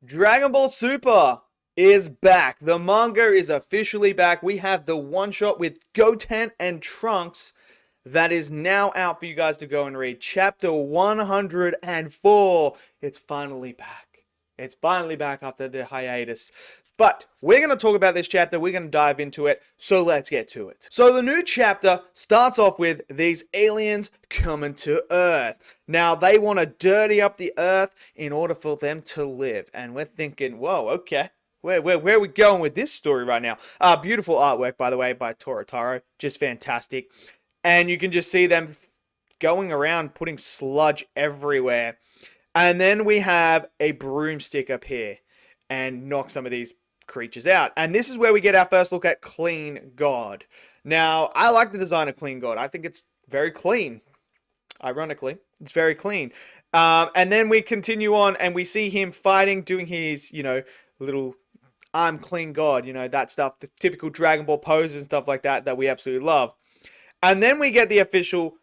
Dragon Ball Super is back. The manga is officially back. We have the one shot with Goten and Trunks that is now out for you guys to go and read. Chapter 104. It's finally back. It's finally back after the hiatus. But we're going to talk about this chapter. We're going to dive into it. So let's get to it. So the new chapter starts off with these aliens coming to Earth. Now they want to dirty up the Earth in order for them to live. And we're thinking, whoa, okay. Where are we going with this story right now? Beautiful artwork, by the way, by Torotaro. Just fantastic. And you can just see them going around putting sludge everywhere. And then we have a broomstick up here and knock some of these creatures out. And this is where we get our first look at Clean God. Now, I like the design of Clean God. I think it's very clean. Ironically, it's very clean. And then we continue on and we see him fighting, doing his, little I'm Clean God, that stuff, the typical Dragon Ball poses and stuff like that we absolutely love. And then we get the official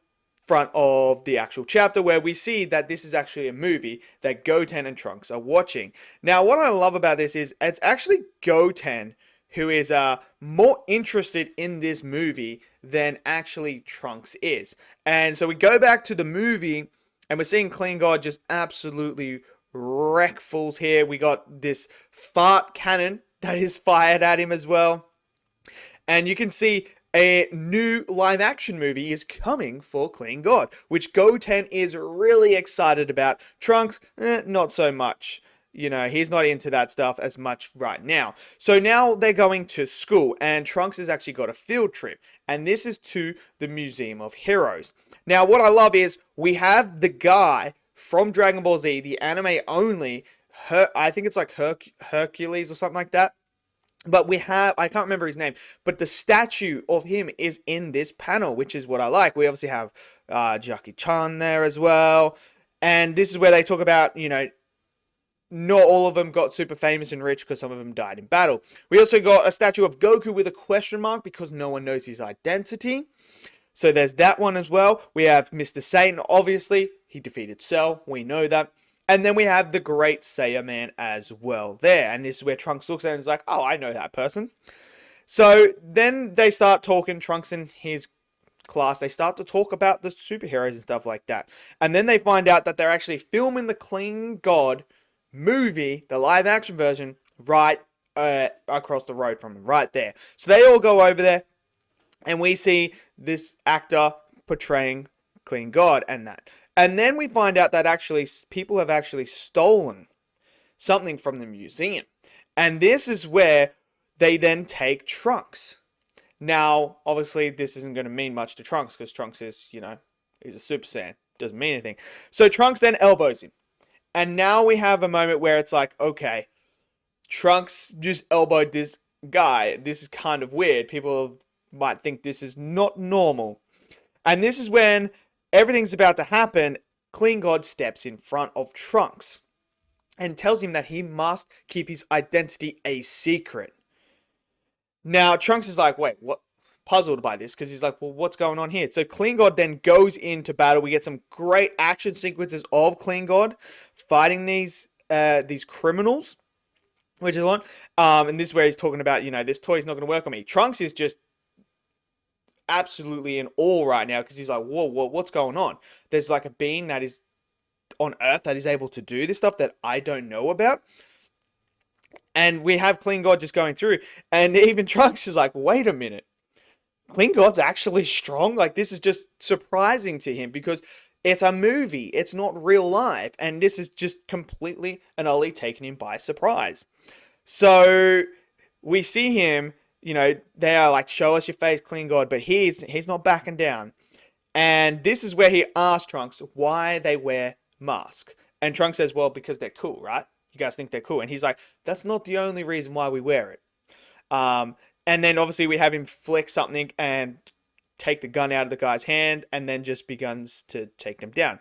front of the actual chapter where we see that this is actually a movie that Goten and Trunks are watching. Now, what I love about this is it's actually Goten who is more interested in this movie than actually Trunks is. And so we go back to the movie and we're seeing Clean God just absolutely wreck fools here. We got this fart cannon that is fired at him as well. And you can see a new live action movie is coming for Clean God, which Goten is really excited about. Trunks, not so much. He's not into that stuff as much right now. So now they're going to school, and Trunks has actually got a field trip, and this is to the Museum of Heroes. Now, what I love is we have the guy from Dragon Ball Z, the anime only, I think it's like Hercules or something like that. But we have, I can't remember his name, but the statue of him is in this panel, which is what I like. We obviously have Jackie Chan there as well. And this is where they talk about, not all of them got super famous and rich because some of them died in battle. We also got a statue of Goku with a question mark because no one knows his identity. So there's that one as well. We have Mr. Satan, obviously. He defeated Cell. We know that. And then we have the Great Saiyan Man as well there. And this is where Trunks looks at it and is like, oh, I know that person. So then they start talking, Trunks and his class, they start to talk about the superheroes and stuff like that. And then they find out that they're actually filming the Clean God movie, the live action version, right across the road from them, right there. So they all go over there and we see this actor portraying Clean God and that. And then we find out that actually people have actually stolen something from the museum. And this is where they then take Trunks. Now, obviously, this isn't going to mean much to Trunks because Trunks is, he's a Super Saiyan. Doesn't mean anything. So Trunks then elbows him. And now we have a moment where it's like, okay, Trunks just elbowed this guy. This is kind of weird. People might think this is not normal. And this is when everything's about to happen. Clean God steps in front of Trunks and tells him that he must keep his identity a secret. Now, Trunks is like, wait, what? Puzzled by this because he's like, well, what's going on here? So Clean God then goes into battle. We get some great action sequences of Clean God fighting these criminals, which is one. And this is where he's talking about, this toy's not going to work on me. Trunks is just absolutely in awe right now because he's like, whoa, what's going on? There's like a being that is on Earth that is able to do this stuff that I don't know about. And we have Clean God just going through, and even Trunks is like, wait a minute, Clean God's actually strong? Like, this is just surprising to him because it's a movie, it's not real life, and this is just completely and utterly taken him by surprise. So we see him, they are like, show us your face, Clean God, but he's not backing down. And this is where he asks Trunks why they wear masks. And Trunks says, well, because they're cool, right? You guys think they're cool. And he's like, that's not the only reason why we wear it. And then obviously we have him flick something and take the gun out of the guy's hand and then just begins to take them down.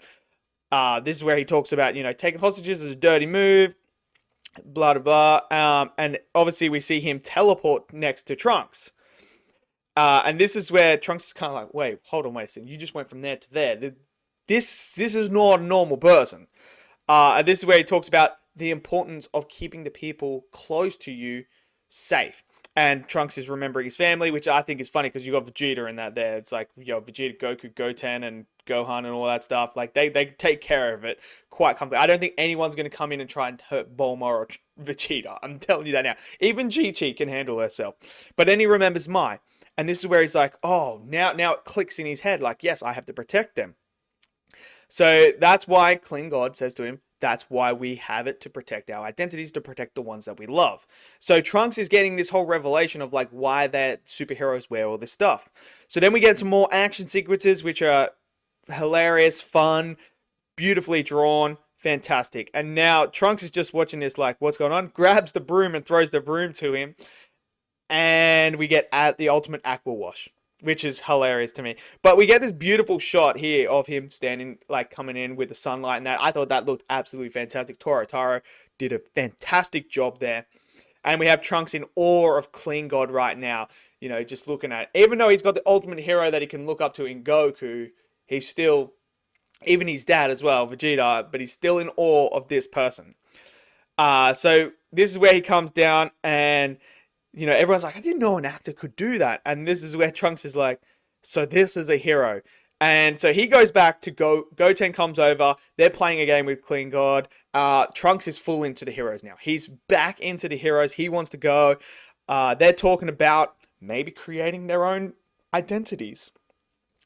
This is where he talks about, taking hostages is a dirty move, blah, blah, blah. And obviously we see him teleport next to Trunks. And this is where Trunks is kind of like, wait a second. You just went from there to there. This is not a normal person. And this is where he talks about the importance of keeping the people close to you safe. And Trunks is remembering his family, which I think is funny because you got Vegeta in that there. It's like, Vegeta, Goku, Goten, and Gohan and all that stuff. Like, they take care of it quite comfortably. I don't think anyone's going to come in and try and hurt Bulma or Vegeta. I'm telling you that now. Even Chi-Chi can handle herself. But then he remembers Mai. And this is where he's like, oh, now it clicks in his head. Like, yes, I have to protect them. So that's why Klingod says to him, that's why we have it, to protect our identities, to protect the ones that we love. So Trunks is getting this whole revelation of like why that superheroes wear all this stuff. So then we get some more action sequences, which are hilarious, fun, beautifully drawn, fantastic. And now Trunks is just watching this like, what's going on? Grabs the broom and throws the broom to him. And we get at the ultimate aqua wash, which is hilarious to me. But we get this beautiful shot here of him standing, like, coming in with the sunlight and that. I thought that looked absolutely fantastic. Taro did a fantastic job there. And we have Trunks in awe of Klingod right now, just looking at it. Even though he's got the ultimate hero that he can look up to in Goku, he's still, even his dad as well, Vegeta, but he's still in awe of this person. So this is where he comes down and everyone's like, I didn't know an actor could do that. And this is where Trunks is like, so this is a hero. And so he goes back to Goten comes over. They're playing a game with Klingod. Trunks is full into the heroes now. He's back into the heroes. He wants to go. They're talking about maybe creating their own identities,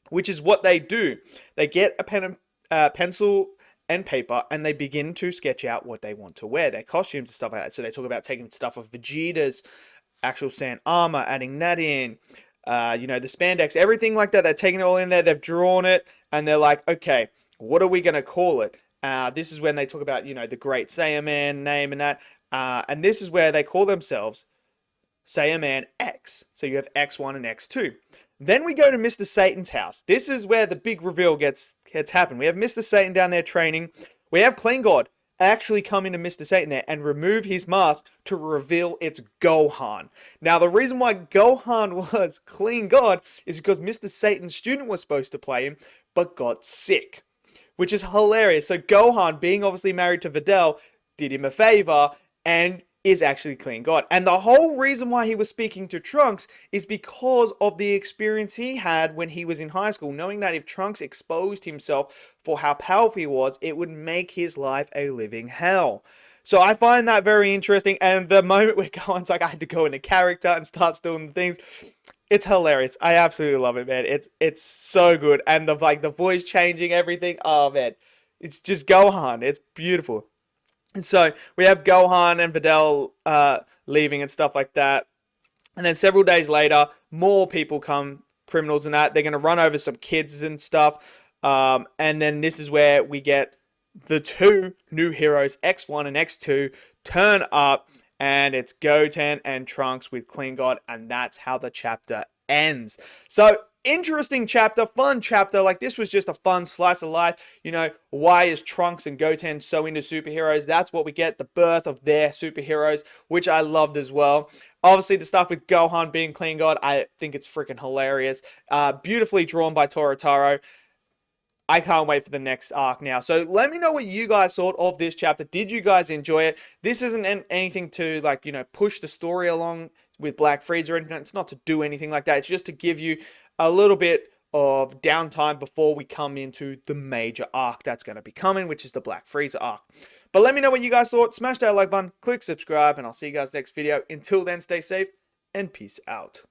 which is what they do. They get a pen and pencil and paper, and they begin to sketch out what they want to wear, their costumes and stuff like that. So they talk about taking stuff of Vegeta's actual sand armor, adding that in, the spandex, everything like that. They're taking it all in there. They've drawn it, and they're like, okay, what are we going to call it? This is when they talk about, the Great Saiyaman name and that. And this is where they call themselves Saiyaman X. So you have X1 and X2. Then we go to Mr. Satan's house. This is where the big reveal gets happened. We have Mr. Satan down there training. We have Klingod actually come into Mr. Satan there and remove his mask to reveal it's Gohan. Now, the reason why Gohan was Klingod is because Mr. Satan's student was supposed to play him, but got sick, which is hilarious. So Gohan, being obviously married to Videl, did him a favor and is actually Klingod. And the whole reason why he was speaking to Trunks is because of the experience he had when he was in high school, knowing that if Trunks exposed himself for how powerful he was, it would make his life a living hell. So I find that very interesting. And the moment where Gohan's like, I had to go into character and start doing things, it's hilarious. I absolutely love it, man. It's so good. And the voice changing, everything. Oh, man. It's just Gohan. It's beautiful. And so we have Gohan and Videl leaving and stuff like that. And then several days later, more people come, criminals and that. They're going to run over some kids and stuff. And then this is where we get the two new heroes, X1 and X2, turn up. And it's Goten and Trunks with Klingod. And that's how the chapter ends. So interesting chapter, fun chapter. Like, this was just a fun slice of life. Why is Trunks and Goten so into superheroes? That's what we get, the birth of their superheroes, which I loved as well. Obviously, the stuff with Gohan being Klingod, I think it's freaking hilarious. Beautifully drawn by Taro. I can't wait for the next arc now. So let me know what you guys thought of this chapter. Did you guys enjoy it? This isn't anything to, push the story along with Black Frieza or anything. It's not to do anything like that. It's just to give you a little bit of downtime before we come into the major arc that's going to be coming, which is the Black Frieza arc. But let me know what you guys thought. Smash that like button, click subscribe, and I'll see you guys next video. Until then, stay safe and peace out.